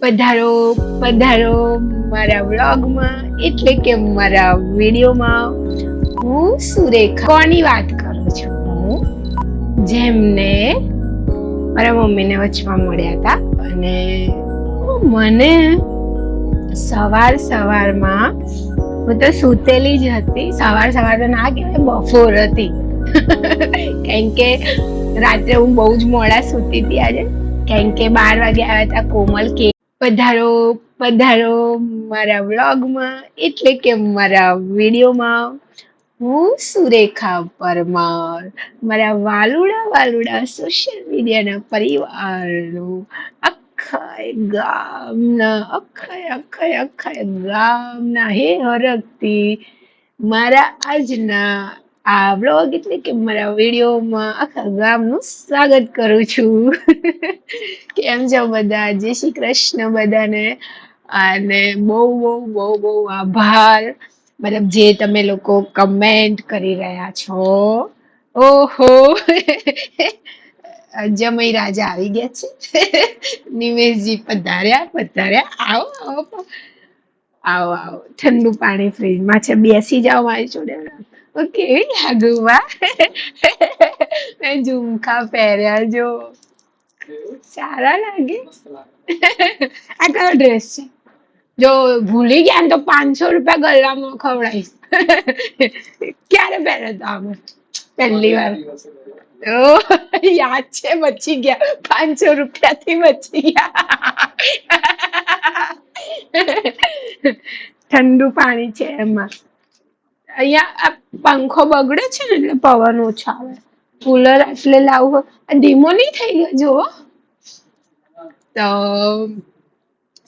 પધારો પધારો મારા વ્લોગમાં એટલે કે મારા વિડીયોમાં હું સુરેખા કોની વાત કરું છું હું જેમને મારા મમ્મીને વચમાં મળ્યા હતા અને મને સવારમાં હું તો સૂતેલી જ હતી સવાર તો ના કહેવાય બપોર હતી કારણ કે રાત્રે હું બહુ જ મોડા સૂતી હતી આજે કારણ કે 12 વાગે આવ્યા હતા કોમલ કે પધારો પધારો મારા વ્લોગમાં એટલે કે મારા વિડીયોમાં હું સુરેખા પરમાર મારા વાલુડા સોશિયલ મીડિયાના પરિવારનું આખા ગામના હે હરખથી મારા આજના આ વ્લોગ એટલે કે મારા વિડીયોમાં આખા ગામનું સ્વાગત કરું છું. કેમ છો બધા? જય શ્રી કૃષ્ણ બધાને. અને બહુ આભાર, મતલબ જે તમે લોકો કમેન્ટ કરી રહ્યા છો. ઓહો જમઈ રાજા આવી ગયા છે. નિમેશજી પધાર્યા. આવો ઠંડુ પાણી ફ્રીજમાં છે, બેસી જાઓ મારી જોડે. કેવી લાગુ મેં ઝુમકા પહેર્યા જો, સારા લાગે. આ કયો ડ્રેસ છે? જો ભૂલી ગયા ને તો 500 રૂપિયા ગલ્લામાં ખવડાવીશ. ક્યારે પહેર્યો તો અમે? પહેલી વાર. યાદ છે, બચી ગયા. 500 રૂપિયાથી બચી ગયા. ઠંડુ પાણી છે એમાં. અહીંયા પંખો બગડે છે ને એટલે પવન ઓછો આવે. કુલર એટલે લાવવું ધીમો નહીં થઈ ગયો જુઓ. તો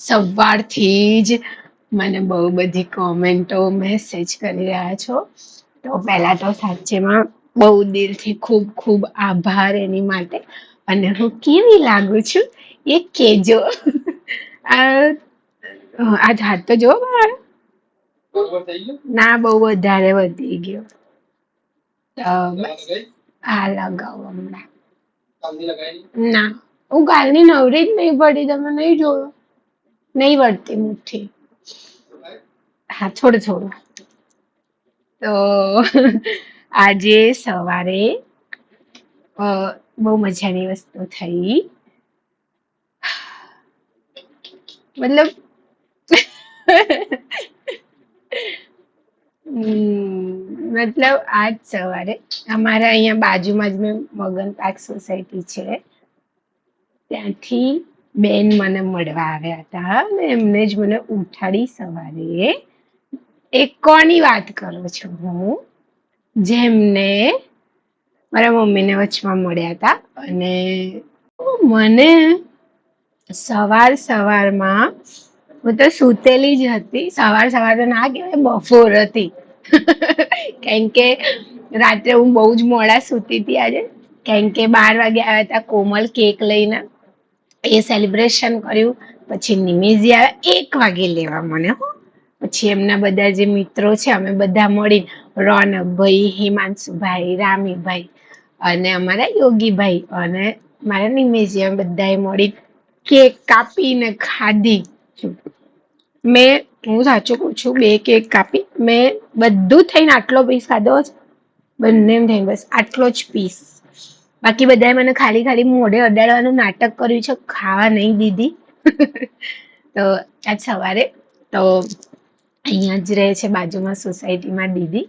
સવારથી જ મને બહુ બધી કોમેન્ટો મેસેજ કરી રહ્યા છો. તો પહેલા તો સાચેમાં બહુ દિલથી ખૂબ આભાર એની માટે. અને હું કેવી લાગુ છું એ કહેજો. આ હાથ તો જો મારો ના બહુ વધારે વધી ગયો. હા લગાવો હમણાં. ના હું કાલની નવરી જ નહીં પડી, તમે નહીં જોયું? નહીં વળતી મુઠ્ઠી. હા થોડું. તો આજે સવારે બહુ મજાની વસ્તુ થઈ. મતલબ આજ સવારે અમારા અહીંયા બાજુમાં જ મેં મગન પાર્ક સોસાયટી છે, ત્યાંથી બેન મને મળવા આવ્યા હતા અને એમને જ મને ઉઠાડી સવારે. એક કોની વાત કરું છું હું જેમને મારા મમ્મીને વચમાં મળ્યા હતા અને મને સવારમાં હું તો સૂતેલી જ હતી સવાર તો ના કહેવાય બપોર હતી. કારણ કે રાત્રે હું બહુ જ મોડા સૂતી હતી આજે કારણ કે 12 વાગે આવ્યા હતા કોમલ કેક લઈને, એ સેલિબ્રેશન કર્યું. પછી નિમેશજી આવ્યા 1 વાગે લેવા મને. પછી એમના બધા જે મિત્રો છે અમે બધા મળી, રોનકભાઈ, હિમાંશુભાઈ, રામીભાઈ અને અમારા યોગીભાઈ અને મારા નિમેશજી, અમે બધાએ મળી કેક કાપીને ખાધી. હું સાચું કહું છું, 2 કેક કાપી મેં. બધું થઈને આટલો પીસ ખાધો છે, બંને થઈને બસ આટલો જ પીસ. બાકી બધાએ મને ખાલી મોઢે અડાડવાનું નાટક કર્યું છે, ખાવા નહીં દીધી. તો આજ સવારે તો અહીંયા જ રહે છે બાજુમાં સોસાયટીમાં દીદી,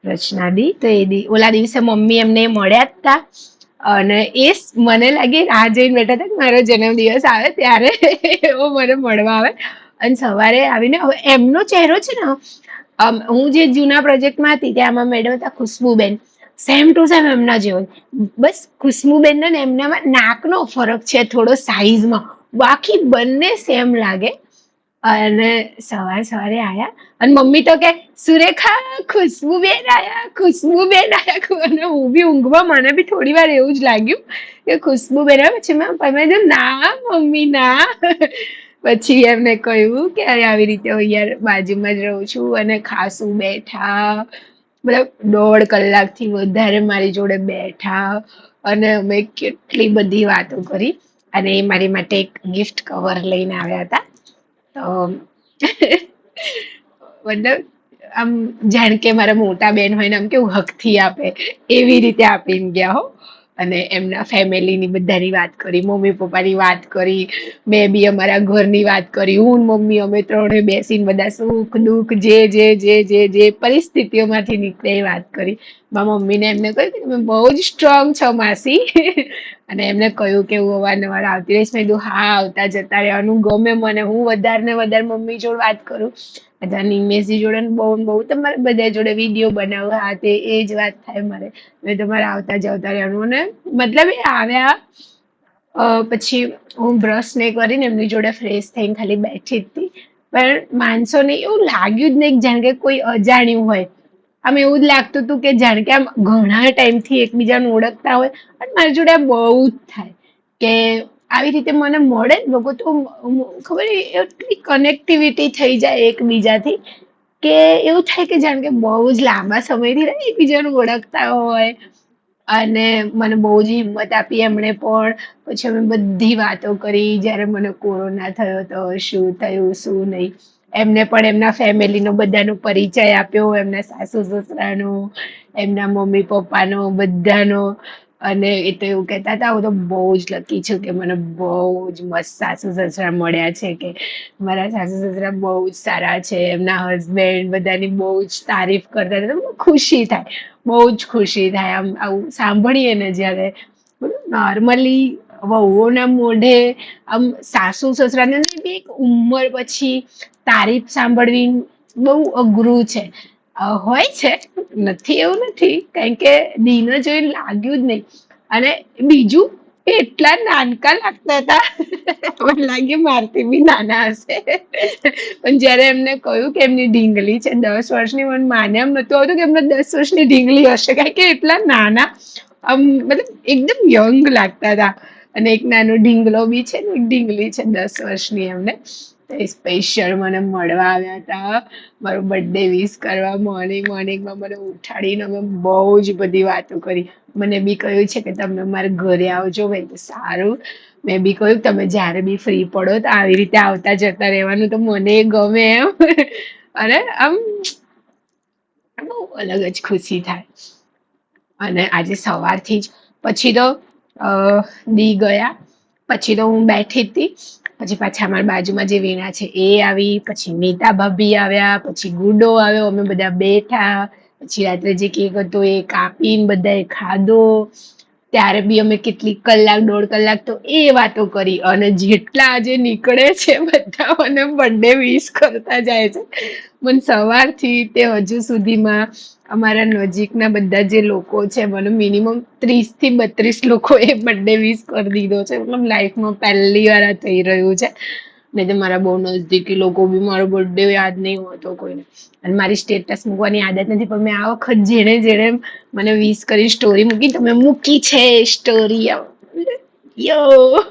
રચનાદી. તો ઓલા દિવસે મમ્મી એમને મળ્યા જ હતા અને એ મને લાગે રાહ જોઈને બેઠા હતા કે મારો જન્મદિવસ આવે ત્યારે એવો મને મળવા આવે. અને સવારે આવીને હવે એમનો ચહેરો છે ને, હું જે જૂના પ્રોજેક્ટમાં હતી ત્યાંમાં મેડમ હતા ખુશ્બુબેન, સેમ ટુ સેમ એમના જેવો. બસ ખુશ્બુબેન ને એમનામાં નાકનો ફરક છે થોડો સાઈઝમાં, બાકી બંને સેમ લાગે. અને સવારે આયા અને મમ્મી તો કે સુરેખા ખુશ્બુબેન આયા. અને હું બી ઊંઘમાં મને બી થોડી વાર એવું જ લાગ્યું કે ખુશ્બુબેન આવે. પછી મેં ના મમ્મી ના. પછી એમને કહ્યું કે આવી રીતે હું યાર બાજુમાં જ રહું છું અને ખાસું બેઠા, મતલબ 1.5 કલાકથી વધારે મારી જોડે બેઠા અને અમે કેટલી બધી વાતો કરી. અને એ મારી માટે એક ગિફ્ટ કવર લઈને આવ્યા હતા. તો મતલબ આમ જાણ કે મારા મોટા બેન હોય ને આમ કેવું હકથી આપે એવી રીતે આપીને ગયા હો. અને એમના ફેમિલીની બધાની વાત કરી, મમ્મી પપ્પાની વાત કરી, મેં બી અમારા ઘરની વાત કરી, હું ને મમ્મી અમે ત્રણે બેસીને બધા સુખ દુઃખ જે પરિસ્થિતિઓમાંથી નીકળે એ વાત કરી. મારા મમ્મીને એમને કહ્યું કે તમે બહુ જ સ્ટ્રોંગ છો માસી. અને એમને કહ્યું કે હું અવારનવાર આવતી રહીશ. મેં કીધું હા આવતા જતા રહેવાનું ગમે મને, હું વધારે ને વધારે મમ્મી જોડે વાત કરું. બધા નિમેશજી જોડે બહુ તમારે બધા જોડે વિડીયો બનાવવા હા તે એ જ વાત થાય મારે. મેં તમારે આવતા જતા રહેવાનું. અને મતલબ એ આવ્યા પછી હું બ્રશ ને કરીને એમની જોડે ફ્રેશ થઈને ખાલી બેઠી જ હતી. પણ માણસો ને એવું લાગ્યું જ નહીં જાણ કે કોઈ અજાણ્યું હોય. આમ એવું જ લાગતું હતું કે જાણ કે આમ ઘણા ટાઈમથી એકબીજાને ઓળખતા હોય. અને મારી જોડે આ બહુ જ થાય કે આવી રીતે મને મળે લોકો તો ખબર એટલી કનેક્ટિવિટી થઈ જાય એકબીજાથી કે એવું થાય કે જાણ કે બહુ જ લાંબા સમયથી એકબીજાને ઓળખતા હોય. અને મને બહુ જ હિંમત આપી એમણે પણ. પછી અમે બધી વાતો કરી જયારે મને કોરોના થયો તો શું થયું શું નહીં. એમને પણ એમના ફેમિલીનો બધાનો પરિચય આપ્યો, એમના સાસુ સસરાનો, એમના મમ્મી પપ્પાનો બધાનો. અને એ તો એવું કહેતા હતા હું તો બહુ જ લકી છું કે મને બહુ જ મસ્ત સાસુ સસરા મળ્યા છે. કે મારા સાસુ સસરા બહુ જ સારા છે, એમના હસબેન્ડ બધાની બહુ જ તારીફ કરતા હતા. તો ખુશી થાય, બહુ જ ખુશી થાય આમ આવું સાંભળીએ ને જયારે. નોર્મલી વહુઓના મોઢે આમ સાસુ સસરાને બી એક ઉંમર પછી તારીફ સાંભળવી બહુ અઘરું છે. હોય છે, નથી એવું નથી, કારણ કે દિનો જોઈને લાગ્યું જ નહીં. અને બીજું એટલા નાનકા લાગતા હતા મને લાગે મારથી બી નાના હશે. પણ જયારે એમને કહ્યું કે એમની ઢીંગલી છે 10 વર્ષની, મને માને એમ નતું આવતું કે એમને 10 વર્ષની ઢીંગલી હશે. કારણ કે એટલા નાના આમ મતલબ એકદમ યંગ લાગતા હતા. અને એક નાનો ઢીંગલો બી છે ને એક ઢીંગલી છે 10 વર્ષની એમને. સ્પેશિયલ મને મળવા આવ્યા હતા, મારો બર્થડે વિશ કરવા. મોર્નિંગમાં મને ઉઠાડીને અમે બહુ જ બધી વાતો કરી. મને બી કહ્યું છે કે તમે મારા ઘરે આવજો. મેં તો સારું. મેં બી કહ્યું તમે જયારે બી ફ્રી પડો તો આવી રીતે આવતા જતા રહેવાનું તો મને ગમે એમ. અને આમ બહુ અલગ જ ખુશી થાય. અને આજે સવારથી જ પછી તો દી ગયા પછી તો હું બેઠી હતી. પછી પાછા અમારા બાજુમાં જે વીણા છે એ આવી, પછી નીતા ભાભી આવ્યા, પછી ગુડો આવ્યો, અમે બધા બેઠા. પછી રાત્રે જે કેક હતો એ કાપીને બધાએ ખાધો. ત્યારે બી અમે કેટલી કલાક 1.5 કલાક તો એ વાતો કરી. અને જેટલા આજે નીકળે છે બધા મને બર્થડે વિશ કરતા જાય છે. મને સવારથી તે હજુ સુધીમાં અમારા નજીકના બધા જે લોકો છે મને મિનિમમ 30 થી 32 લોકોએ બર્થડે વિશ કરી દીધો છે. મતલબ લાઈફમાં પહેલી વાર આ થઈ રહ્યું છે. નહીં તો મારા બહુ નજદીકી લોકો બી મારો બર્થડે યાદ નહીં હોતો કોઈને. અને મારી સ્ટેટસ મૂકવાની આદત નથી, પણ મેં આ વખત જેણે જેણે મને વિશ કરી સ્ટોરી મૂકી તો મેં મૂકી છે સ્ટોરી. યો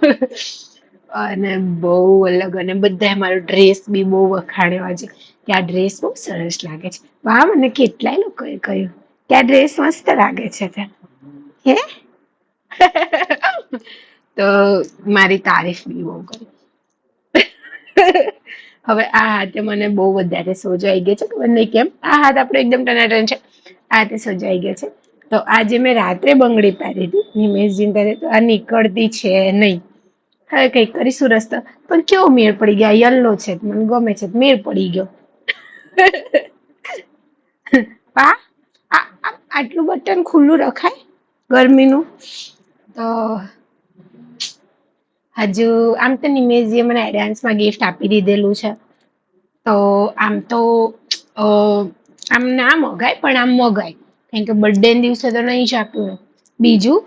અને બહુ અલગ. અને બધાએ મારો ડ્રેસ બી બહુ વખાણ્યો આજે કે આ ડ્રેસ બહુ સરસ લાગે છે. વાહ, મને કેટલાય લોકોએ કહ્યું કે આ ડ્રેસ મસ્ત લાગે છે. હે તો મારી તારીફ બી બહુ કરી. હવે આ હાથે મને બહુ વધારે સોજો આવી ગયો છે, ખબર નહીં કેમ. આ હાથ આપણો એકદમ ટનાટન છે, આ હાથે સોજો આવી ગયો છે. તો આજે મેં રાત્રે બંગડી પહેરી હતી નિમેશજી કરે તો આ નીકળતી છે નહીં. હવે કઈક કરીશું રસ્તો. પણ કેવો મેળ પડી ગયા, યલો છે મને ગમે છે, મેળ પડી ગયો. પા આટલું બટન ખુલ્લું રખાય ગરમીનું. તો હજુ આમ તો નિમેશજીએ મને એડવાન્સમાં ગિફ્ટ આપી દીધેલું છે. તો આમ તો આમ ના મગાય પણ આમ મગાય. કારણ કે બર્થડે દિવસે તો નહીં જ આપ્યું. બીજું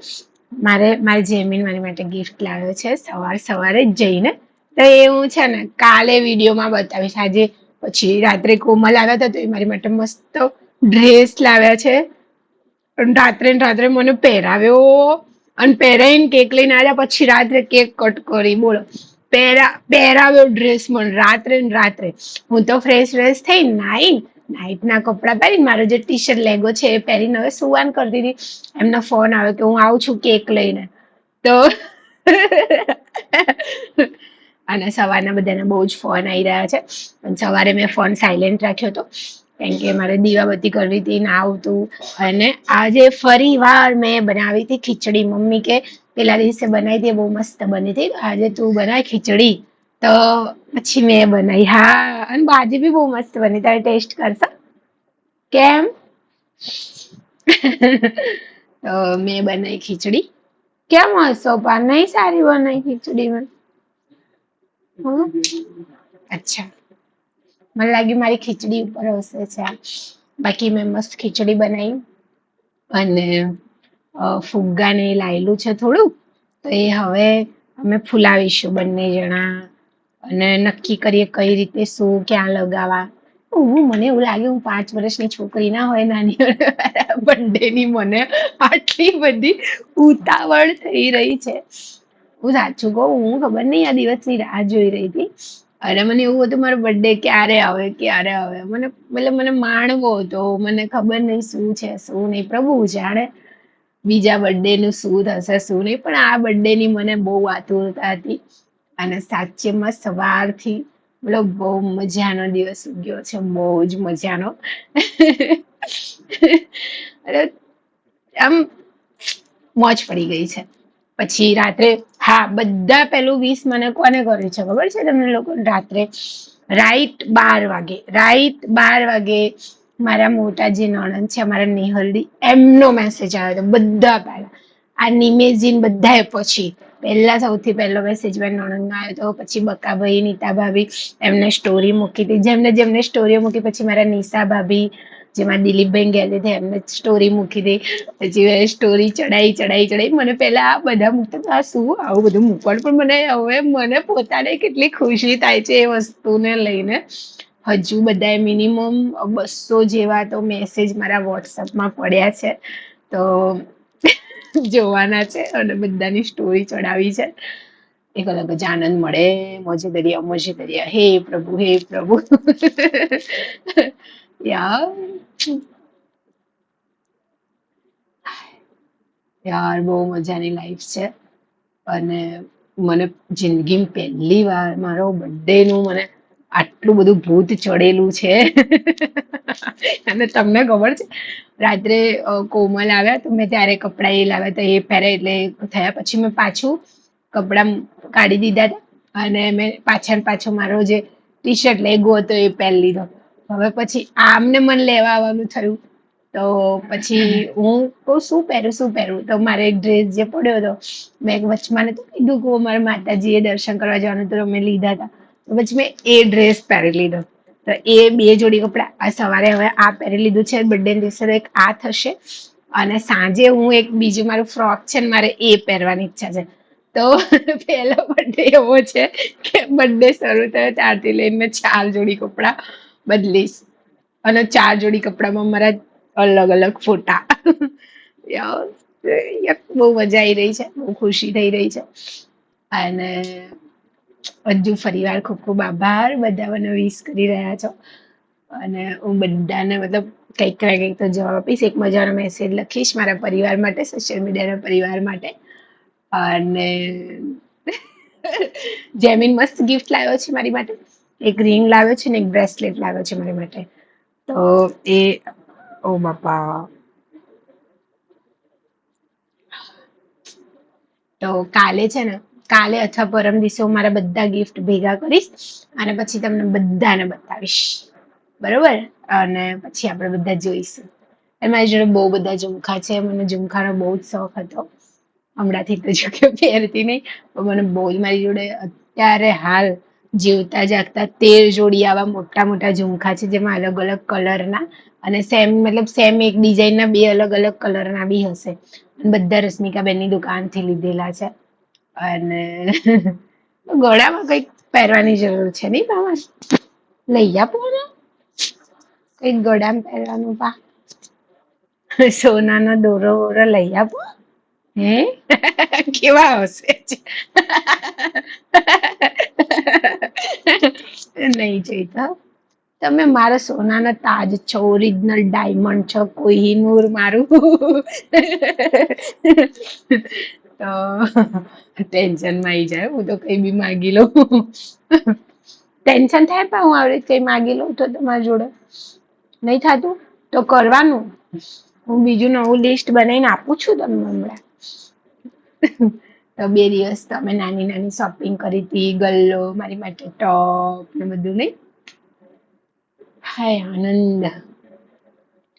મારે જેમીન મારી માટે ગિફ્ટ લાવ્યો છે સવારે જ જઈને. તો એ હું છે ને કાલે વિડીયોમાં બતાવીશ. આજે પછી રાત્રે કોમલ આવ્યા હતા તો એ મારી માટે મસ્ત ડ્રેસ લાવ્યા છે. રાત્રે મને પહેરાવ્યો અને પહેરાઈને કેક લઈને આવ્યા. પછી રાત્રે કેક કટ કરી બોલો. પહેરાવ્યો ડ્રેસ મને રાત્રે. હું તો ફ્રેશ થઈ નાઈટ ના કપડાં પહેરીને મારો જે ટી શર્ટ લેગો છે એ પહેરીને હવે સુવાન કરતી હતી. એમનો ફોન આવ્યો કે હું આવું છું કેક લઈને. તો અને સવારના બધાને બહુ જ ફોન આવી રહ્યા છે, પણ સવારે મેં ફોન સાયલેન્ટ રાખ્યો હતો કેમ કે મારે દીવાબત્તી કરવી હતી ના આવતું. અને આજે ફરી વાર મેં બનાવી હતી ખીચડી. મમ્મી કે પેલા દિવસે બનાવી હતી બહુ મસ્ત બની હતી, આજે તું બનાય ખીચડી. તો પછી મેં બનાવી. હા, અને બાજી બી બહુ મસ્ત બની, તારે ટેસ્ટ કરશો? કેમ? તો મેં બનાવી ખીચડી. કેમ હસો પા? નહીં સારી બનાવી ખીચડી મેં? અચ્છા, મને લાગ્યું મારી ખીચડી ઉપર હસે છે. બાકી મેં મસ્ત ખીચડી બનાવી. અને ફુગ્ગા ને લાયેલું છે થોડું, તો એ હવે અમે ફુલાવીશું બંને જણા. અને નક્કી કરીએ કઈ રીતે શું ક્યાં લગાવા. મને એવું લાગે હું 5 વર્ષની છોકરી ના હોય નાની બર્થડે ની મને આટલી બધી ઉતાવળ થઈ રહી છે. હું સાચું કહું, હું ખબર નઈ આ દિવસની રાહ જોઈ રહી હતી. અને મને એવું હતું મારો બર્થડે ક્યારે આવે ક્યારે આવે. મને મતલબ મને માણવો હતો, મને ખબર નઈ શું છે શું નહીં, પ્રભુ જાણે બીજા બર્થડે નું શું થશે શું નહીં. પણ આ બર્થડે ની મને બહુ આતુરતા હતી. અને સાચેમાં સવારથી મતલબ બહુ મજાનો દિવસ ઉગ્યો છે, બહુ જ મજાનો. અરે આમ મોજ પડી ગઈ છે. પછી રાત્રે, હા, બધા પેલું 20 મને કોને કર્યું છે ખબર છે તમને લોકો? રાત્રે રાઈટ 12 વાગે મારા મોટા જે નણંદ છે, અમારા નેહલડી, એમનો મેસેજ આવ્યો હતો બધા પહેલા. આ નિમેશજીન બધાએ પછી પહેલા સૌથી પહેલો મેસેજ મારી નણંદનો આવ્યો હતો. પછી બકાભાઈ, નીતા ભાભી એમને સ્ટોરી મૂકી હતી. જેમને સ્ટોરીઓ મૂકી, પછી મારા નિશા ભાભી, જેમાં દિલીપભાઈ ગયેલી હતી એમને સ્ટોરી મૂકી હતી. પછી સ્ટોરી ચડાઈ. મને પેલા આ બધા મૂકતા આ શું આવું બધું મૂકવાનું, પણ મને હવે મને પોતાને કેટલી ખુશી થાય છે એ વસ્તુને લઈને. હજુ બધા મિનિમમ 200 જેવા તો મેસેજ મારા વોટ્સઅપમાં પડ્યા છે, તો જોવાના છે. અને બધાની સ્ટોરી ચડાવી છે. એક અલગ જ આનંદ મળે. મોજે દરિયા, હે પ્રભુ, હે પ્રભુ. યાર યાર બહુ મજાની લાઈફ છે. અને મને જિંદગીમાં પહેલી વાર મારો બર્થડે નું મને આટલું બધું ભૂત ચડેલું છે. અને તમને ખબર છે, રાત્રે કોમલ આવ્યા તો મેં ત્યારે કપડા એ લાવ્યા તો એ પહેરે એટલે થયા. પછી મેં પાછું કપડા કાઢી દીધા હતા અને મેં પાછો મારો જે ટી શર્ટ લેગો હતો એ પહેરી લીધો. હવે પછી આમને મને લેવા આવવાનું થયું. તો પછી હું કહું શું પહેરું, તો મારે એક ડ્રેસ જે પડ્યો હતો, મેં વચમાં નતું કીધું કે મારા માતાજી એ દર્શન કરવા જવાનું તો મેં લીધા હતા, તો પછી મેં એ ડ્રેસ પહેરી લીધો. તો એ 2 જોડી કપડા આ સવારે હવે આ પહેરી લીધું છે બર્થડે દિવસે, એક આ થશે. અને સાંજે હું એક બીજું મારું ફ્રોક છે ને મારે એ પહેરવાની ઈચ્છા છે. તો પહેલો બર્થડે એવો છે કે બર્થડે શરૂ થયો ત્યારથી લઈને 4 જોડી કપડા બદલીશ. અને 4 જોડી કપડામાં મારા અલગ અલગ ફોટા. બહુ મજા આવી રહી છે, બહુ ખુશી થઈ રહી છે. અને હજુ ફરીવાર ખૂબ ખૂબ આભાર, બધા મને વિશ કરી રહ્યા છો. અને હું બધાને મતલબ કંઈક ના કંઈક તો જવાબ આપીશ. એક મજાનો મેસેજ લખીશ મારા પરિવાર માટે, સોશિયલ મીડિયાના પરિવાર માટે. અને જેમીન મસ્ત ગિફ્ટ લાવ્યો છે મારી માટે. એક રિંગ લાવ્યો છે ને એક બ્રેસલેટ લાવ્યો છે મારી માટે. તો એ ઓ બાપા, તો કાલે અથવા પરમ દિવસે હું મારા બધા ગિફ્ટ ભેગા કરીશ અને પછી તમને બધાને બતાવીશ, બરોબર? અને પછી આપણે બધા જોઈશું. મારી જોડે બહુ બધા ઝુમખા છે, મને ઝુમખાનો બહુ જ શોખ હતો. હમણાંથી તો જો કે પહેરતી નહીં, પણ મને બહુ જ, મારી જોડે અત્યારે હાલ જીવતા જાગતા 13 જોડી આવા મોટા મોટા ઝુમખા છે, જેમાં અલગ અલગ કલરના અને સેમ એક ડિઝાઇનના 2 અલગ અલગ કલરના બી હશે. બધા રશ્મિકાબેનની દુકાનથી લીધેલા છે. અને ગળામાં કંઈક પહેરવાની જરૂર છે નહીં તમારે? લઈ આપો ને કંઈક ગળામાં પહેરવાનું. પા સોનાનો દોરો વોરો લઈ આપો. હે કેવા હશે છે. નહીં જોઈતા. તમે મારા સોનાના તાજ છો, ઓરિજિનલ ડાયમંડ છો, કોહિનૂર મારું. તો ટેન્શન માં આવી જાય, હું તો કઈ બી માગી લઉં. ટેન્શન થાય પણ હું આવી રીતે કઈ માગી લઉં તો તમારી જોડે નહીં થતું તો કરવાનું. હું બીજું નવું લિસ્ટ બનાવીને આપું છું તમને હમણાં. તો 2 દિવસ તો અમે નાની નાની શોપિંગ કરી હતી, ગલ્લો મારી માટે ટોપ ને બધું નહીં. હાય આનંદ,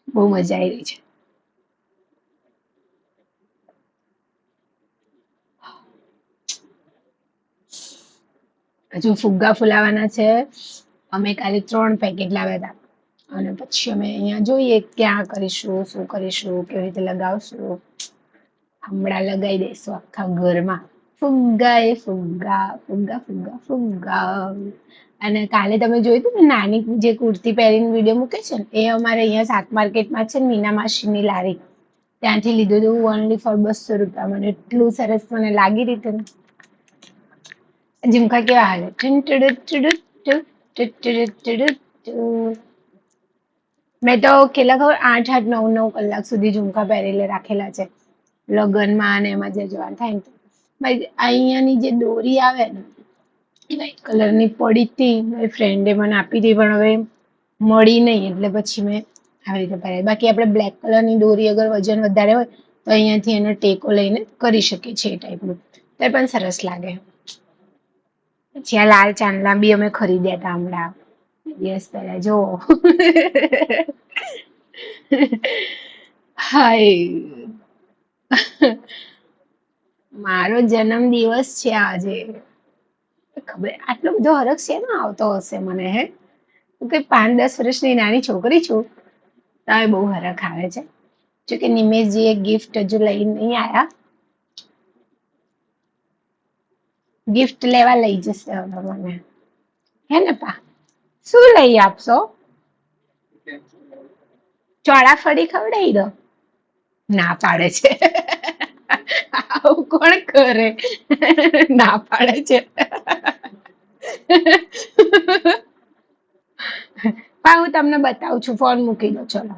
બહુ મજા આવી રહી છે. હજુ ફુગ્ગા ફુલાવાના છે. અમે કાલે 3 પેકેટ લાવ્યા હતા અને પછી અમે અહીંયા જોઈએ ક્યાં કરીશું, શું કરીશું, કેવી રીતે લગાવશું. હમણાં લગાવી દઈશું આખા ઘરમાં ફુગ્ગા, એ ફુગ્ગા ફુગ્ગા ફુગ્ગા ફુગ્ગા. અને કાલે તમે જોયું હતું ને નાની જે કુર્તી પહેરીને વિડીયો મૂકે છે ને, એ અમારે અહીંયા શાક માર્કેટમાં છે ને મીના માસીની લારી, ત્યાંથી લીધું હતું ઓનલી ફોર 200 રૂપિયા. મને એટલું સરસ મને લાગી રીતે ને. ઝુમકા કેવા હાલે? મેં તો કેટલા ખબર 8-8 9 9 કલાક સુધી ઝુમકા પહેરેલા રાખેલા છે લગ્નમાં અને એમાં જે જવાનું થાય ને. અહીંયાની જે દોરી આવે ને એ વ્હાઈટ કલરની પડી હતી, મારી ફ્રેન્ડે મને આપી હતી પણ હવે મળી નહીં, એટલે પછી મેં આવી રીતે પહેરાવી. બાકી આપણે બ્લેક કલરની દોરી અગર વજન વધારે હોય તો અહીંયાથી એનો ટેકો લઈને કરી શકીએ છીએ એ ટાઈપનું, તો પણ સરસ લાગે. પછી આ લાલ ચાંદલા બી અમે ખરીદ્યા હતા હમણાં દિવસ પહેલા, જો. હાય, મારો જન્મ દિવસ છે આજે. ખબર આટલો બધો હરખ છે ને આવતો હશે મને, હે? હું કઈ 5-10 વર્ષની નાની છોકરી છું તો બહુ હરખ આવે છે. જોકે નિમેશજી એ ગિફ્ટ હજુ લઈને નહીં આયા, ગિફ્ટ લેવા લઈ જશે હવે મને, હે ને પા? શું લઈ આપશો? ચોળાફળી ખવડાવી દો. ના પાડે છે. આવું કોણ કરે? ના પાડે છે. પા હું તમને બતાવું છું, ફોન મૂકી દો. ચલો,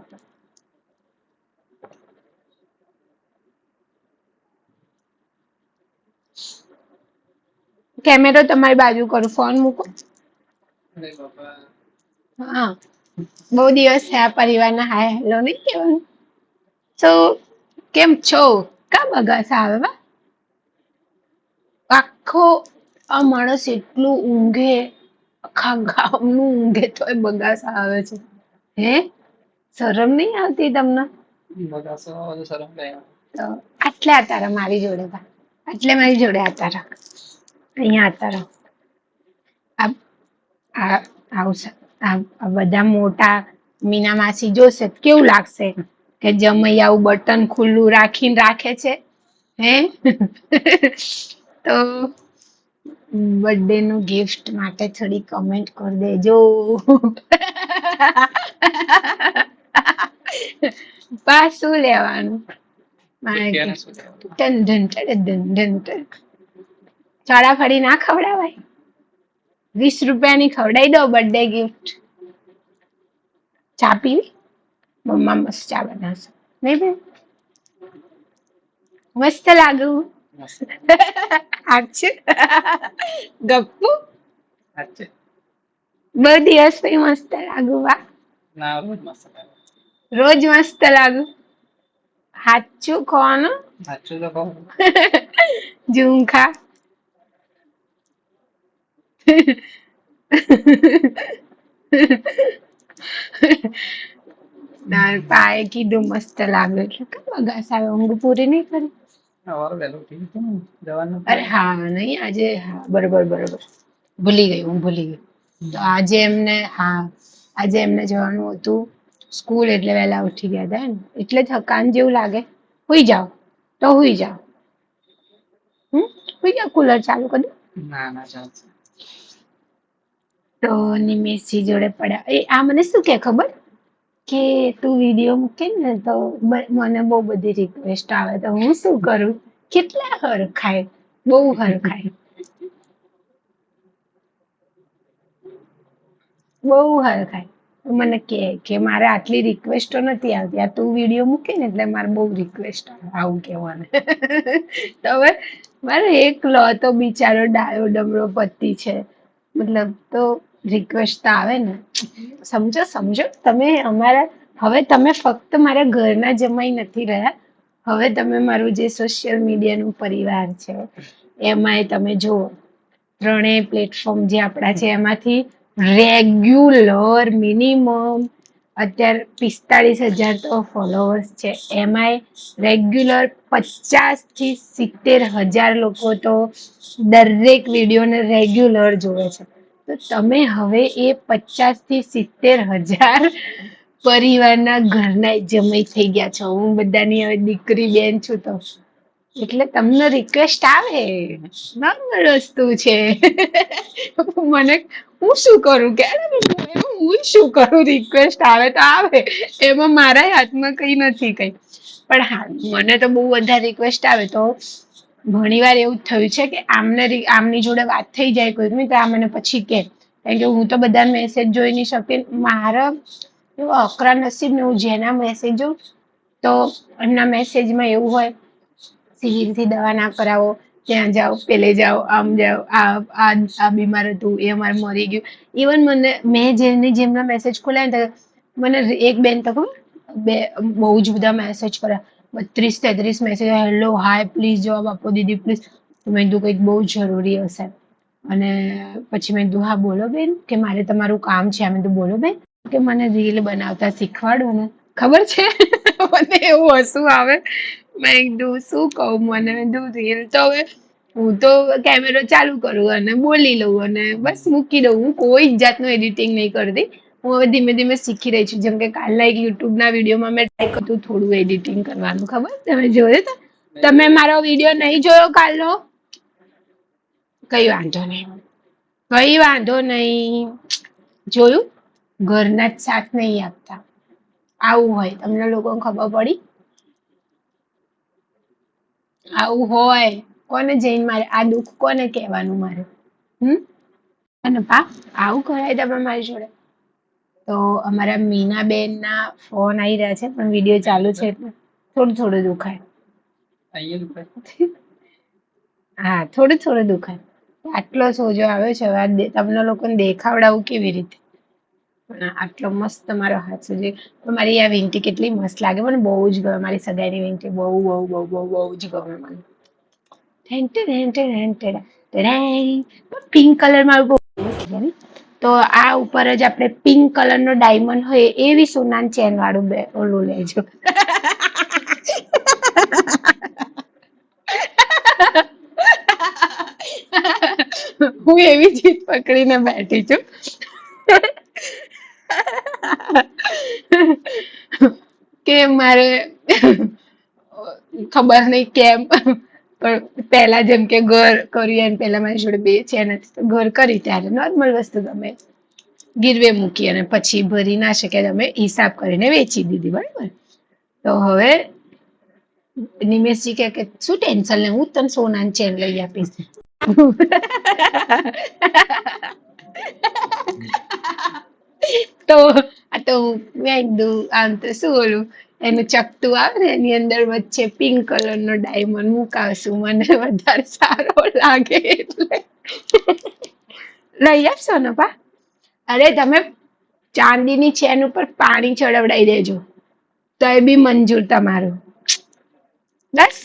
કેમેરો તમારી બાજુ કરું, ફોન મૂકો. હા, બહુ દિવસ થયા પરિવારના હાય હેલો નહીં કહેવાનું. તો કેમ છો? કા બગાસ આવે બા? આખો આ માણસ એટલું ઊંઘે, આખા ગામનું ઊંઘે તોય બગાસ આવે છે. હે, શરમ નહીં આવતી તમને? તો આટલે આતા રહો મારી જોડે બા, આટલે મારી જોડે આતા રહો, અહીંયા આતા રહો. આ બધા મોટા મીના માસી જોશે કેવું લાગશે કે જમૈયા આવું બટન ખુલ્લું રાખીને રાખે છે, હે? તો બર્થડે નું ગિફ્ટ માટે થોડી કમેન્ટ કરી દેજો. બા શું લેવાનું? ચોળાફળી ના ખવડાવાય? 20 રૂપિયાની ખવડાવી દો બર્થડે ગિફ્ટ. ચા પીવી? મમ્મા મસ્ત ચા બનાવશે નહીં બેન? મસ્ત લાગુ. ગપ્પુ બહુ દિવસ પછી મસ્ત લાગુ. વા, રોજ મસ્ત લાગુ. હાચું કોણ? ઝુમખા. પાએ કીધું મસ્ત લાગે એટલે કેમ બગાસ આવે? ઊંઘ પૂરી નહીં કરી? અરે હા નહીં આજે, હા બરોબર ભૂલી ગઈ હું. તો આજે એમને, હા આજે એમને જવાનું હતું સ્કૂલ, એટલે વહેલા ઉઠી ગયા હતા ને, એટલે થકાન જેવું લાગે. હુઈ જાઓ તો હુઈ જાઓ. હુઈ જાઓ, કુલર ચાલુ કરી દો. તો નિમેશજી જોડે પડ્યા. આ મને શું કે ખબર કે તું વિડીયો મૂકે ને તો મને બહુ બધી રિક્વેસ્ટ આવે, તો હું શું કરું? કેટલા હરખાય, બહુ હરખાય, બહુ હરખાય. મને કે મારે આટલી રિક્વેસ્ટો નથી આવતી, આ તું વિડીયો મૂકે ને એટલે મારે બહુ રિક્વેસ્ટ આવે આવું કહેવાને. તો હવે મારે એક લો તો બિચારો ડાયો ડમરો પતિ છે, મતલબ તો રિક્વેસ્ટ તો આવે ને. સમજો સમજો તમે અમારા, હવે તમે ફક્ત મારા ઘરના જમાઈ નથી રહ્યા, હવે તમે મારું જે સોશિયલ મીડિયાનું પરિવાર છે એમાંય તમે જુઓ, ત્રણેય પ્લેટફોર્મ જે આપણા છે એમાંથી રેગ્યુલર મિનિમમ અત્યારે 45,000 તો ફોલોવર્સ છે, એમાંય રેગ્યુલર 50,000 થી 70,000 લોકો તો દરેક વિડીયોને રેગ્યુલર જોવે છે. તો તમે હવે એ 50,000 થી 70,000 પરિવારના ઘરના જમાઈ થઈ ગયા છો. હું બધાની હવે દીકરી બેન છું, તો એટલે તમને રિક્વેસ્ટ આવે, નોર્મલ વસ્તુ છે. મને હું શું કરું કે હું શું કરું, રિક્વેસ્ટ આવે તો આવે, એમાં મારા હાથમાં કઈ નથી કઈ. પણ હા, મને તો બહુ વધારે રિક્વેસ્ટ આવે તો ઘણી વાર એવું થયું છે કે આમની જોડે વાત થઈ જાય કોઈ તો આ મને પછી કે, કારણ કે હું તો બધા મેસેજ જોઈ નહીં શકતી. મારા એવો અકરા નસીબ ને હું જેના મેસેજ જોઉં તો એમના મેસેજમાં એવું હોય, સિવિલથી દવા ના કરાવો, ત્યાં જાઓ, પેલે જાઓ, આમ જાઓ, આ બીમાર હતું, એ અમારે મરી ગયું. ઇવન મેં જેમના મેસેજ ખોલ્યા ને મને એક બેન તો ખબર, બહુ જ બધા મેસેજ કર્યા, 32-33 મેસેજ, હેલો હાય પ્લીઝ જવાબ આપો દીદી પ્લીઝ. મેં કીધું કંઈક બહુ જરૂરી હશે, અને પછી મેં કીધું હા બોલો બેન, કે મારે તમારું કામ છે. મેં કીધું બોલો બેન, કે મને રીલ બનાવતા શીખવાડો ને. ખબર છે મને એવું હસવું આવે. મેં કીધું શું કહું, મને રીલ તો હવે હું તો કેમેરો ચાલુ કરું અને બોલી લઉં અને બસ મૂકી દઉં. હું કોઈ જ જાતનું એડિટિંગ નહીં કરતી. હું હવે ધીમે ધીમે શીખી રહી છું. જેમ કે કાલના એક યુટ્યુબના વિડીયોમાં મેં ટ્રાય કર્યું થોડું એડિટિંગ કરવાનું. ખબર તમે જોયો તો? તમે મારો વિડીયો નહીં જોયો કાલનો? કઈ વાંધો નહીં, કઈ વાંધો નહીં. જોયું, ઘરના જ સાથ નહીં આપતા. આવું હોય, તમને લોકોને ખબર પડી? આવું હોય, કોને જઈને મારે આ દુઃખ કોને કહેવાનું મારે? અને પા આવું કરાય તમે મારી જોડે? તો અમારા મીનાબેન ના ફોન આવી રહ્યા છે, પણ વિડીયો ચાલુ છે એટલે થોડું થોડું દુખાય. હા, થોડું થોડું દુખાય. આટલો સોજો આવ્યો છે, હવે તમને લોકોને દેખાવડાવું કેવી રીતે? પણ આટલો મસ્ત મારો હાથ સુધી, મારી આ વીંટી કેટલી મસ્ત લાગે, મને બહુ જ ગમે. મારી સગાઈની વીંટી બહુ બહુ બહુ બહુ બહુ જ ગમે મને. પિંક કલર માં બહુ મસ્ત છે. તો આ ઉપર જ આપણે પિંક કલર નો ડાયમંડ હોય એવી સોનાની ચેન વાળું ઓલું લેજો. હું એવી જીત પકડીને બેઠી છું કે મારે ખબર નહીં કેમ, પણ પહેલા જેમ કે ઘર કર્યું પહેલા મારી જોડે બે છે ને, ઘર કરી ત્યારે નોર્મલ વસ્તુ તમે ગીરવે મૂકી અને પછી ભરી ના શકે તમે હિસાબ કરીને વેચી દીધી, બરાબર? તો હવે નિમેશજી કે શું ટેન્શન લે, હું તને સોનાની ચેન લઈ આપીશ. તો આ તો મેં કીધું આમ તો શું ઓલું એનું ચકતું આવે ને એની અંદર વચ્ચે પિંક કલર નો ડાયમંડ મુકાવશું, મને વધારે સારો લાગે એટલે લઈ આપશો ને પા? અરે તમે ચાંદીની ચેન ઉપર પાણી ચડાવડાવી દેજો તો એ બી મંજૂર તમારું. બસ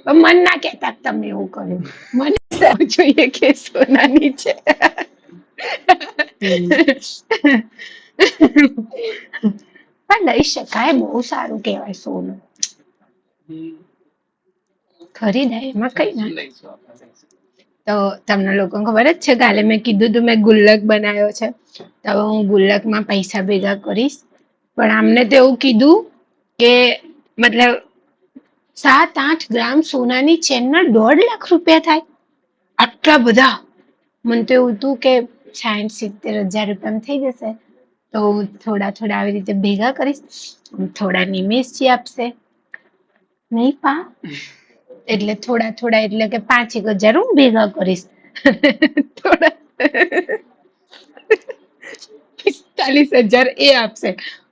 મન ના કેતા તમે એવું કર્યું, મને જોઈએ કે સોનાની છે. પણ લઈ શકાય, બહુ સારું કહેવાય સોનું. ખરીદાય, એમાં કઈ ના. તો તમને લોકોને ખબર જ છે, કાલે મેં કીધું તું મેં ગુલ્લક બનાવ્યો છે, તો હવે હું ગુલ્લકમાં પૈસા ભેગા કરીશ. પણ આમને તો એવું કીધું કે મતલબ 7-8 ગ્રામ સોનાની ચેનના 1.5 લાખ રૂપિયા થાય. આટલા બધા? મને તો એવું હતું કે 60-70 હજાર રૂપિયામાં થઈ જશે. તો થોડા થોડા આવી રીતે ભેગા કરીશ, થોડા નિમેશજી આપશે નહીં પા, એટલે થોડા થોડા એટલે કે 5-1 હજાર હું ભેગા કરીશ. થોડા 40,000 એ આપશે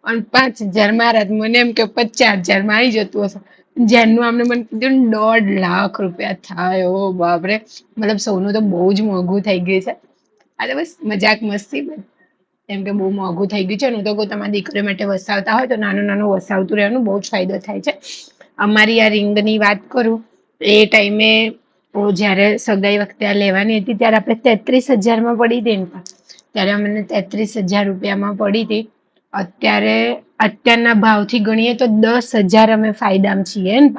અને 5,000 મારા જ. મને એમ કે 50,000 માં આવી જતું હશે. જેનું આમને મને કીધું ને 1.5 લાખ રૂપિયા થાય. ઓ બાપરે, મતલબ સોનું તો બહુ જ મોંઘું થઈ ગયું છે. આ તો બસ મજાક મસ્તી, એમ કે બહુ મોંઘું થઈ ગયું છે ને. હું તો કહું તમારી દીકરી માટે વસાવતા હોય તો નાનું નાનું વસાવતું રહેવાનું, બહુ જ ફાયદો થાય છે. અમારી આ રિંગની વાત કરું, એ ટાઈમે જયારે સગાઈ વખતે આ લેવાની હતી ત્યારે આપણે 33,000 માં પડી હતી ને, ત્યારે અમને 33,000 રૂપિયામાં પડી હતી. અત્યારે અત્યારના ભાવથી ગણીએ તો 10,000 અમે ફાયદામાં છીએ ને.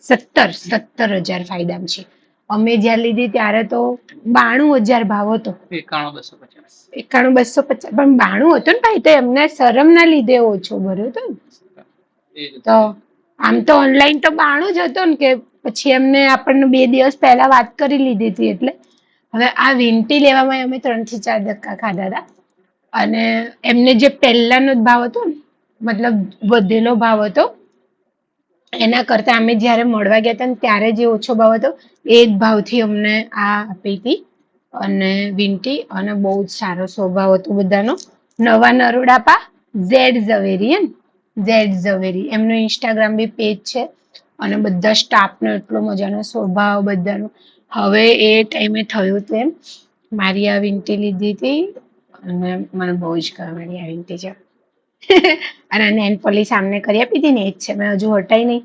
17,000 ફાયદામાં છીએ. અમે જયારે લીધી ત્યારે તો 92,000 ભાવ હતો. 91,250 પણ 92 હતો ને ભાઈ, તો એમને શરમ ના લીધે ઓછો ભર્યો હતો ને. તો આમ તો ઓનલાઈન તો 92 જ હતો ને, કે પછી એમને આપણને 2 દિવસ પહેલા વાત કરી લીધી હતી. એટલે હવે આ વીંટી લેવામાં અમે 3 થી 4 ધક્કા ખાધા હતા. અને એમને જે પહેલાનો જ ભાવ હતો ને, મતલબ વધેલો ભાવ હતો, એના કરતા અમે જયારે મળવા ગયા હતા ને ત્યારે જે ઓછો ભાવ હતો એ જ ભાવથી અમને આ આપી હતી. અને વીંટી, અને બહુ જ સારો સ્વભાવ હતો બધાનો. નવા નરોડાપા ઝેડ ઝવેરી, એમ ઝેડ ઝવેરી એમનું ઇન્સ્ટાગ્રામ બી પેજ છે. અને બધા સ્ટાફનો એટલો મજાનો સ્વભાવ બધાનો. હવે એ ટાઈમે થયું હતું એમ, મારી આ વીંટી લીધી હતી અને મને બહુ જ ગમેલી આ વીંટી છે. અને નેન પોલિશ સામને કરી આપી હતી ને, એ જ છે. મેં હજુ હટાઈ નહીં.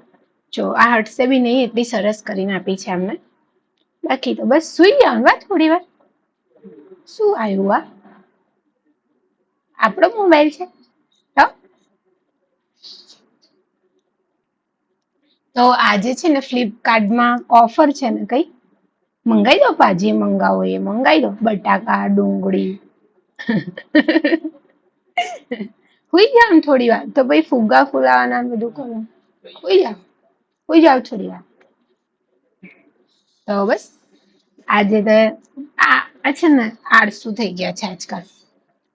જો આ હટશે બી નહીં, એટલી સરસ કરીને આપી છે અમને. બાકી તો બસ સુઈ જવાનું વાત થોડી વાર. શું આવ્યું? આ આપણો મોબાઈલ છે. તો આજે છે ને ફ્લિપકાર્ટમાં ઓફર છે ને, કઈ મંગાઈ દો. પાજી મંગાવો એ મંગાઈ દો. બટાકા, ડુંગળી. હુઈ જાવ ને થોડી વાર, તો ભાઈ ફુગ્ગા ફુલાવાના બધું કરો. હુઈ જાવ, હુઈ જાવ થોડી વાર. તો બસ આજે તો આ છે ને આળસુ થઈ ગયા છે આજકાલ.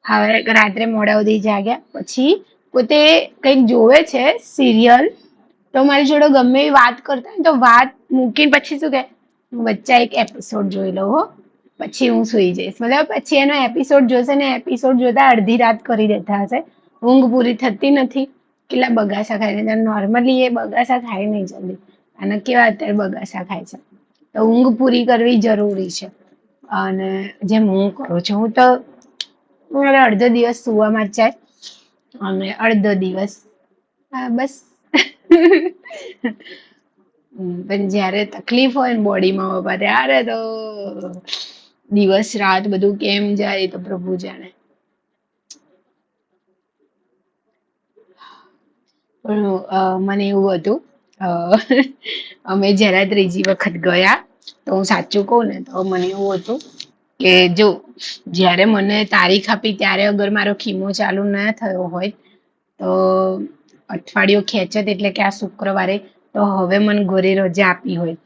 હવે રાત્રે મોડા સુધી જાગ્યા પછી પોતે કંઈક જોવે છે સિરિયલ, તો મારી જોડે ગમે એવી વાત કરતા હોય તો વાત મૂકીને પછી શું કે, વચ્ચે એક એપિસોડ જોઈ લઉં હો, પછી હું સુઈ જઈશ. મતલબ પછી એનો એપિસોડ જોશે ને, એપિસોડ જોતા અડધી રાત કરી દેતા હશે. ઊંઘ પૂરી થતી નથી. કેટલા બગાસા ખાય છે. નોર્મલી એ બગાસા ખાય નહીં જલ્દી, અને કેવા અત્યારે બગાસા ખાય છે. તો ઊંઘ પૂરી કરવી જરૂરી છે. અને જેમ હું કરું છું, હું તો અડધો દિવસ સુવામાં જ જાય અને અડધો દિવસ બસ. પણ જયારે તકલીફ હોય ને બોડીમાં બાપા, ત્યારે તો દિવસ રાત બધું કેમ જાય તો પ્રભુ જાણે. પણ મને એવું હતું, અમે જયારે ત્રીજી વખત ગયા, તો હું સાચું કહું ને તો મને એવું હતું કે જો જયારે મને તારીખ આપી ત્યારે અગર મારો ખીમો ચાલુ ના થયો હોય તો અઠવાડિયું ખેંચત, એટલે કે આ શુક્રવારે, તો હવે મને ઘરે રજા આપી હોય.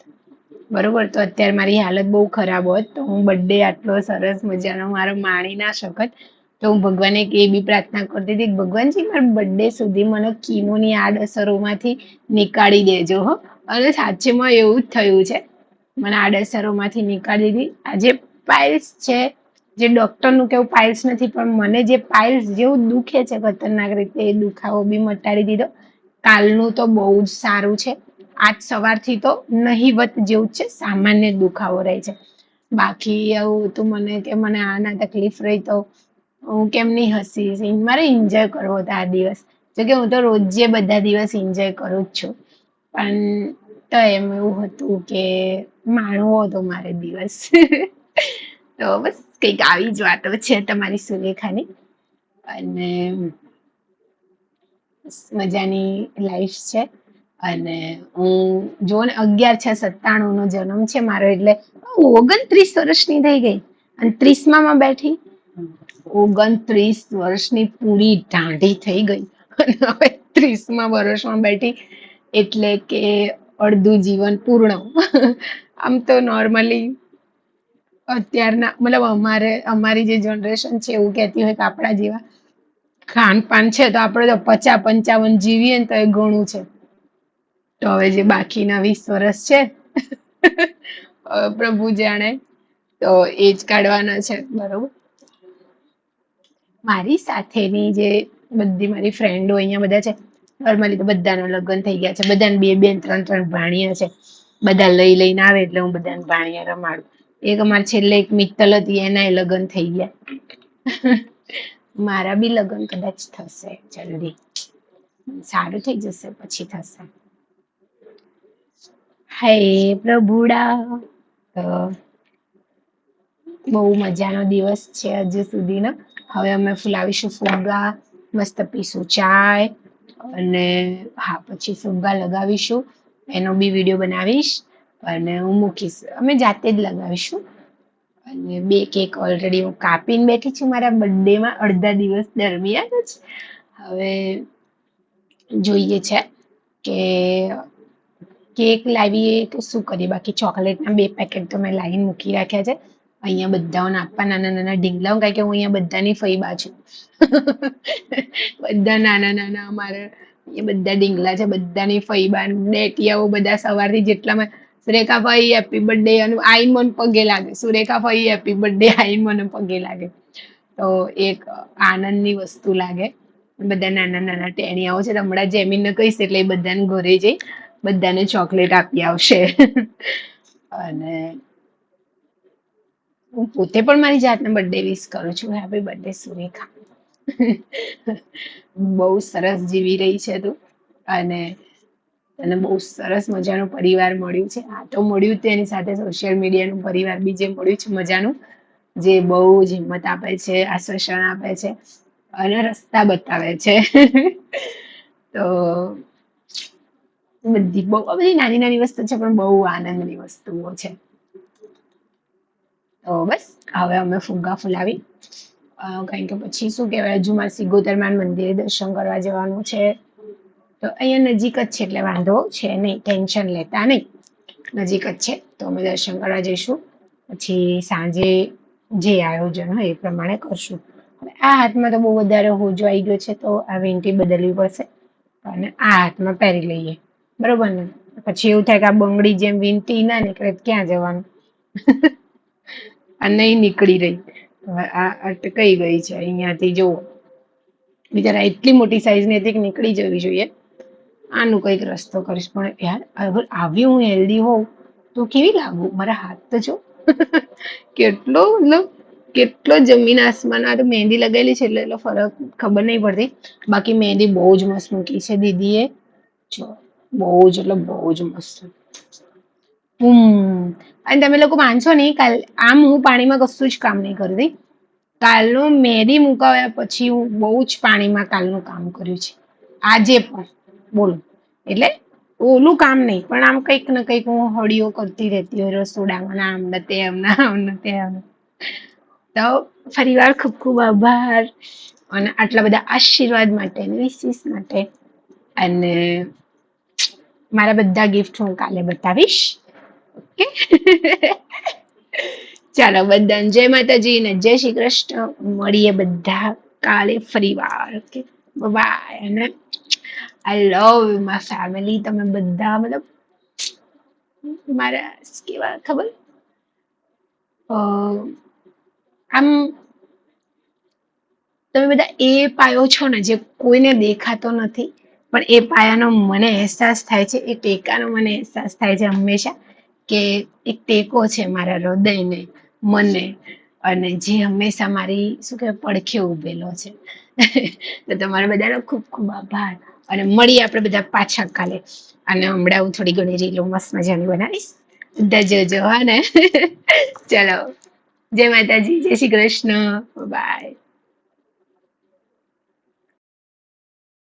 બરોબર, તો અત્યારે મારી હાલત બહુ ખરાબ હોત, તો હું બર્થડે આટલો સરસ મજાનો મારો માણી ના શકત. તો હું ભગવાનને એ બી પ્રાર્થના કરતી હતી કે ભગવાનજી મારા બર્થડે સુધી મને કીમોની આડઅસરોમાંથી નીકાળી દેજો હો. અને સાચેમાં એવું જ થયું છે. મને આડઅસરોમાંથી નીકાળી દીધી. આજે પાઇલ્સ છે, જે ડોક્ટરનું કેવું પાઇલ્સ નથી, પણ મને જે પાઇલ્સ જેવું દુખે છે ખતરનાક રીતે, એ દુખાવો બી મટાડી દીધો. કાલનું તો બહુ જ સારું છે. આજ સવારથી તો નહીવત જેવું છે, સામાન્ય દુખાવો રહે છે. બાકી એવું તું મને કે મને આના તકલીફ રહી તો હું કેમની હસીશ. મારે એન્જોય કરવો હતો આ દિવસ. જો કે હું તો રોજે બધા દિવસ એન્જોય કરું જ છું, પણ તો એમ એવું હતું કે માણવો હતો મારે દિવસ. તો બસ કંઈક આવી જ વાતો છે તમારી સુલેખાની. અને મજાની લાઈફ છે. અને હું જો ને 11/6/97 નો જન્મ છે મારો, એટલે 29 વર્ષની થઈ ગઈ અને 30માં બેઠી. 29 વર્ષની પૂરી ઢાંઢી થઈ ગઈ અને હવે 30મા વર્ષમાં બેઠી, એટલે કે અડધું જીવન પૂર્ણ. આમ તો નોર્મલી અત્યારના મતલબ અમારી જે જનરેશન છે એવું કહેતી હોય કે આપણા જેવા ખાનપાન છે તો આપણે તો 50-55 જીવીએ ને તો એ ઘણું છે. તો હવે જે બાકીના 20 વર્ષ છે પ્રભુ જાણે, તો એ જ કાઢવાના છે. બરોબર, મારી સાથેની જે બધી મારી ફ્રેન્ડો અહીંયા બધા છે, નોર્મલી તો બધાના લગ્ન થઈ ગયા છે, બધાને બે બે ત્રણ ત્રણ ભાણિયા છે. બધા લઈ લઈને આવે એટલે હું બધાને ભાણિયા રમાડું. એક અમારે છેલ્લે એક મિત્તલ હતી એના લગ્ન થઈ ગયા. મારા બી લગ્ન કદાચ થશે જલ્દી. સારું થઈ જશે પછી થશે. હે પ્રભુડા. તો બહુ મજાનો દિવસ છે હજુ સુધીનો. હવે અમે ફુલાવીશું ફુગ્ગા, મસ્ત પીશું ચાય અને હા પછી ફુગ્ગા લગાવીશું. એનો બી વિડીયો બનાવીશ અને હું મૂકીશ. અમે જાતે જ લગાવીશું. અને બે કેક ઓલરેડી હું કાપીને બેઠી છું મારા બર્થડેમાં અડધા દિવસ દરમિયાન જ. હવે જોઈએ છે કે કેક લાવીએ તો શું કરીએ, બાકી ચોકલેટના 2 પેકેટ તો મેં લાવીને મૂકી રાખ્યા છે. અહીંયા બધાઓને આપવા નાના નાના ઢીંગલાઓ, કારણ કે હું અહીંયા બધાની ફઈબા છું. બધા નાના નાના અમારા અહીંયા બધા ઢીંગલા છે, બધાની ફઈબા ડેટિયાઓ બધા સવારથી જેટલામાં સુરેખા ભાઈ હેપી બર્થડે અને આઈન મને પગે લાગે, સુરેખા ભાઈ હેપી બર્થડે આઈન મને પગે લાગે. તો એક આનંદની વસ્તુ લાગે. બધા નાના નાના ટેણિયાઓ છે, હમણાં જેમીનને કહીશ એટલે એ બધાને ઘરે જઈ બધાને ચોકલેટ આપી આવશે. અને હું પોતે પણ મારી જાતને બર્થડે વિશ કરું છું. Happy birthday Surekha. બહુ સરસ જીવી રહી છે તું અને તને બહુ સરસ મજાનું પરિવાર મળ્યું છે. આ તો મળ્યું તેની સાથે સોશિયલ મીડિયાનું પરિવાર બી જે મળ્યું છે મજાનું, જે બહુ જ હિંમત આપે છે, આશ્વાસન આપે છે અને રસ્તા બતાવે છે. તો બધી નાની નાની વસ્તુ છે પણ બહુ આનંદની વસ્તુઓ છે. તો બસ હવે અમે ફુગ્ગા ફુલાવી, કારણ કે પછી શું કહેવાય, હજુ મારે સિગોતરમાન મંદિરે દર્શન કરવા જવાનું છે. તો અહીંયા નજીક જ છે એટલે વાંધો છે નહીં, ટેન્શન લેતા નહીં, નજીક જ છે તો અમે દર્શન કરવા જઈશું. પછી સાંજે જે આયોજન હોય એ પ્રમાણે કરશું. આ હાથમાં તો બહુ વધારે હોજો આવી ગયો છે તો આ વીંટી બદલવી પડશે અને આ હાથમાં પહેરી લઈએ, બરોબર ને? પછી એવું થાય કે આ બંગડી જેમ વીંટી ના નીકળે ક્યાં જવાનું. આ નહીં નીકળી રહી, આ અટકાઈ ગઈ છે અહીંયાથી. જુઓ બિચારા એટલી મોટી સાઈઝની હતી કે નીકળી જવી જોઈએ. આનું કંઈક રસ્તો કરીશ. પણ યાર અગર આવી હું હેલ્ધી હોઉં તો કેવી લાગુ, મારા હાથ તો જો. કેટલો મતલબ કેટલો જમીન આસમાન. આ તો મહેંદી લગાવેલી છે એટલે ફરક ખબર નહીં પડતી, બાકી મહેંદી બહુ જ મસ્ત મૂકી છે દીદીએ. જો બહુ જ એટલે બહુ જ મસ્ત. અને તમે લોકો માનશો નહીં, કાલ આમ હું પાણીમાં કશું જ કામ નહીં કરતી. કાલનું મહેંદી મુકાવ્યા પછી હું બહુ જ પાણીમાં કાલનું કામ કર્યું છે, આજે પણ. બોલો એટલે ઓલું કામ નહીં પણ આમ કંઈક ને કંઈક હું હળીઓ કરતી રહેતી હોય રસોડામાં, આમ ને તેમ ને આમ ને તેમ. તો ફરીવાર ખૂબ ખૂબ આભાર અને આટલા બધા આશીર્વાદ માટે, વિશેષ માટે. અને મારા બધા ગિફ્ટ હું કાલે બતાવીશ. ઓકે. ચાલો બધાને જય માતાજી ને જય શ્રી કૃષ્ણ. મળીએ બધા કાલે ફરીવાર. Okay bye. અને આઈ લવ માય ફેમિલી. તમે બધા મતલબ મારા કેવા ખબર, આમ તમે બધા એ પાયો છો ને જે કોઈને દેખાતો નથી, પણ એ પાયાનો મને અહેસાસ થાય છે, એ ટેકાનો મને અહેસાસ થાય છે હંમેશા, કે એક ટેકો છે મારા હૃદયને, મને, અને જે હંમેશા મારી શું કહેવાય પડખે ઉભેલો છે. તો તમારા બધાનો ખૂબ ખૂબ આભાર અને મળીએ આપણે બધા પાછા કાલે. અને હમણાં હું થોડી ઘણી રીલો મસ્ત મજાની બનાવીશ, બધા જોજો હા ને. ચલો જય માતાજી, જય શ્રી કૃષ્ણ, બાય.